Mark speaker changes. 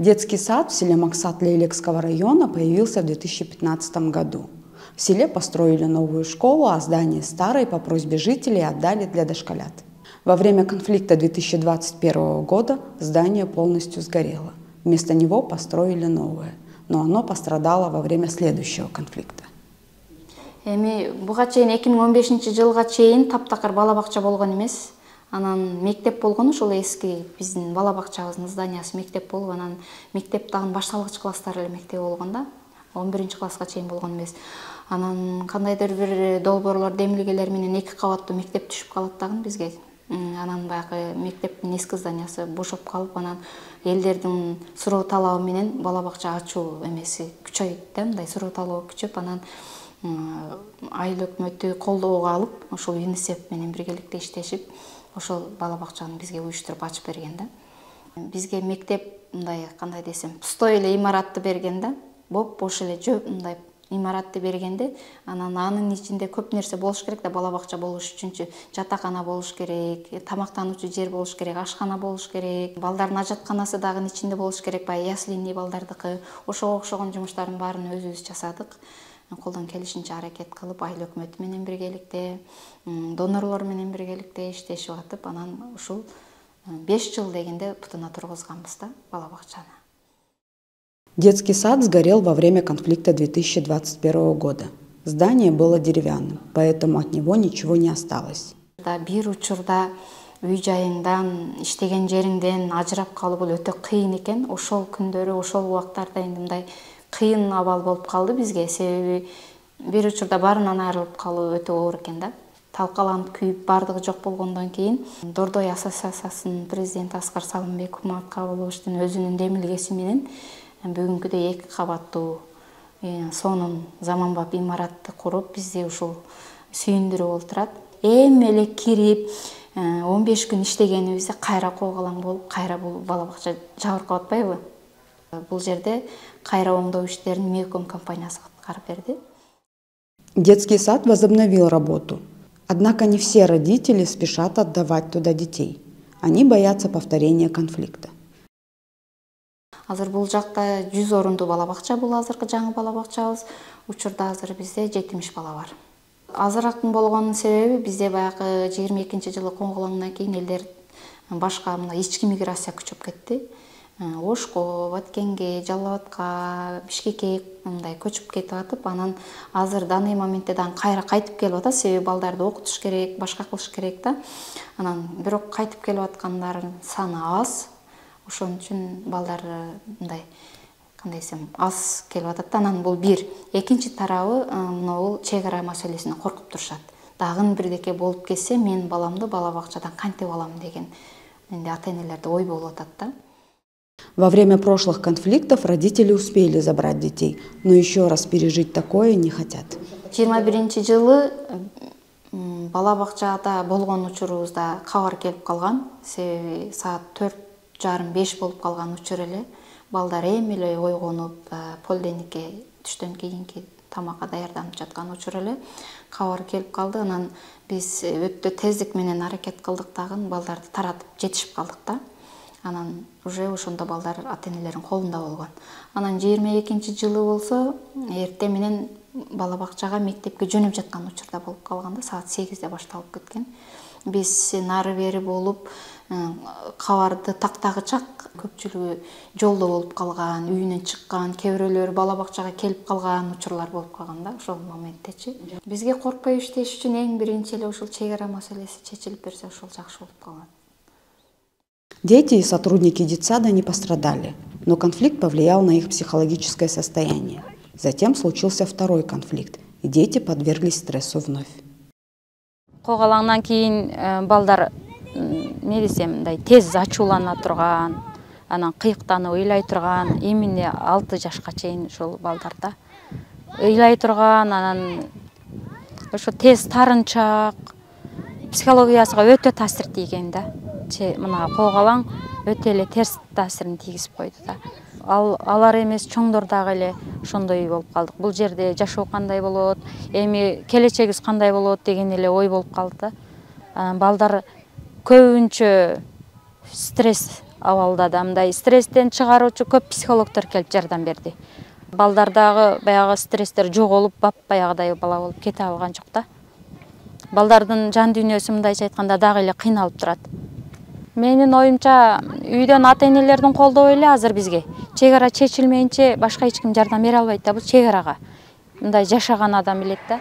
Speaker 1: Детский сад в селе Максат Лейлекского района появился в 2015 году. В селе построили новую школу, а здание старой по просьбе жителей отдали для дошколят. Во время конфликта 2021 года здание полностью сгорело. Вместо него построили новое, но оно пострадало во время следующего конфликта.
Speaker 2: Эми буга чейин 2015-жылга чейин таптакыр бала бакча болгон эмес. Анан мектеп болгон, ошол эски биздин бала бакчабыздын зданиясы мектеп болуп, анан мектеп дагы башталгыч класстар эле мектеп болгон да. 11-класска чейин болгон эмес. Анан кандайдыр бир долбоорлор, демилгелер менен 2 кабаттуу мектеп түшүп калат дагы бизге. Анан баягы мектептин эски зданиясы бошоп калып, анан элдердин суроо талабы менен бала бакча ачуу эмеси күчөйүп да, мындай суроо талабы күчөп, анан айыл өкмөтү колдоого алып, ошол ЮНИСЕФ менен биргеликте иштешип, ошол бала бакчаны бизге уюштуруп ачып берген да. Бизге мектеп мындай кандай десем, пустой эле имаратты берген да. Бош эле мындай имаратты бергенде, анан анын ичинде көп нерсе болуш керек да, бала бакча болуш үчүнчү жатакана болуш керек, тамактануучу жер болуш керек, ашкана болуш керек, балдардын ажатканасы дагы ичинде болуш керек, баягы яслини балдардыкы. Ошого окшогон жумуштардын баарын өзүбүз жасадык. Колдон келишинче аракет кылып, айыл өкмөтү менен биргеликте, донорлор менен биргеликте иштешип атып, анан ушул 5 жыл дегенде бутуна тургузганбыз да бала бакчаны.
Speaker 1: Детский сад сгорел во время конфликта 2021 года. Здание было деревянным, поэтому от него ничего не осталось.
Speaker 2: Бир учурда үй жайыңдан, иштеген жериңден ажырап калуу бул өтө кыйын экен. Ошол күндөрү, ошол убактарда эми мындай кыйын абал болуп калды бизге. Себеби бир учурда баарынан айрылып калуу өтө оор экен да. Талкаланып күйүп бардыгы жок болгондон кийин Дордой ассоциациясынын президенти Аскар Салымбек Куматкаловичтин өзүнүн демилгеси менен бүгүнкүдөй 2 кабаттуу сонун заманбап имаратты куруп, бизди ушул сүйүндүрүп отурат. Эми эле кирип 15 күн иштегенибизде кайра койгулаң болуп, кайра бул бала бакча жабыркап атпайбы? Бул жерде кайра оңдоо иштерин Меоком компаниясы аткарып берди.
Speaker 1: Детский сад возобновил работу. Однако не все родители спешат отдавать туда детей. Они боятся повторения конфликта.
Speaker 2: Азыр бул жакта 100 орундуу бала бакча, бул азыркы жаңы бала бакчабыз. Учурда азыр бизде 70 бала бар. Азыраак болгонун себеби бизде баягы 22-жылы коңгулаңдан кийин элдер башка мына ички миграция күчөп кетти. Ошко, Баткенге, Жалал Абадка, Бишкекке мындай көчүп кетип атып, анан азыр данный моментте дагы кайра кайтып келип атат, себеби балдарды окутуш керек, башка кылыш керек да. Анан бирок кайтып келип аткандардын саны аз. Ошон үчүн балдар мындай кандай десем, аз келип атат. Анан бул бир. Экинчи тарабы бул чек ара маселесинен коркуп турушат. Дагы бирдеке болуп кетсе, мен баламды бала бакчадан кантип алам деген менде ата-энелерде ой болуп атат да.
Speaker 1: Во время прошлых конфликтов родители успели забрать детей, но еще раз пережить такое не хотят.
Speaker 2: 21-жылы бала бакчада болгон учурубузда кабар келип калган. Себеби саат 4:30-5 болуп калган учур эле. Балдар эми эле ойгонуп, полденникке түштөн кийинки тамакка даярданып жаткан учур эле кабар келип калды. Анан биз өтө тездик менен аракет кылдык дагы, балдарды таратып жетишип калдык да. Анан уже ошондо балдар ата-энелердин колунда болгон. Анан 22-жылы болсо, эрте менен бала бакчага мектепке жөнөп жаткан учурда болуп калганда, саат 8-де башталып кеткен. Биз нары бери болуп, кабарды тактагычак, көпчүлүгү жолдо болуп калган, үйүнөн чыккан, кээ бирөөлөр бала бакчага келип калган учурлар болуп калган да, ошол моменттечи. Бизге коркпой иштеш үчүн эң биринчи эле ушул чек ара маселеси чечилип берсе, ошол жакшы болуп калат.
Speaker 1: Дети и сотрудники детсада не пострадали, но конфликт повлиял на их психологическое состояние. Затем случился второй конфликт, и дети подверглись стрессу вновь.
Speaker 3: Койгулаңдан кийин балдар не десем, мындай тез ачуулана турган, анан кыйыктанып ыйлай турган, именно 6 жашка чейин ушул балдарда ыйлай турган, анан ошо тез тарынчак, психологиясына өтө таасир тийген да. Мына койгулаң өтө эле терс таасирин тийгизип койду да. Алар эмес, чоңдор дагы эле ошондой болуп калдык. Бул жерде жашоо кандай болот, эми келечегибиз кандай болот деген эле ой болуп калды да. Балдар көбүнчө стресс абалда да мындай стресстен чыгаруучу көп психологдор келип жардам берди. Балдардагы баягы стресстер жоголуп, баягыдай бала болуп кете алган жок да. Балдардын жан дүйнөсү мындайча айтканда дагы эле кыйналып турат. Менин оюмча, үйдөн ата-энелердин колдоо эле азыр бизге чек ара чечилмейинче башка эч ким жардам бере албайт да, бул чек арага. Мындай жашаган адам билет да.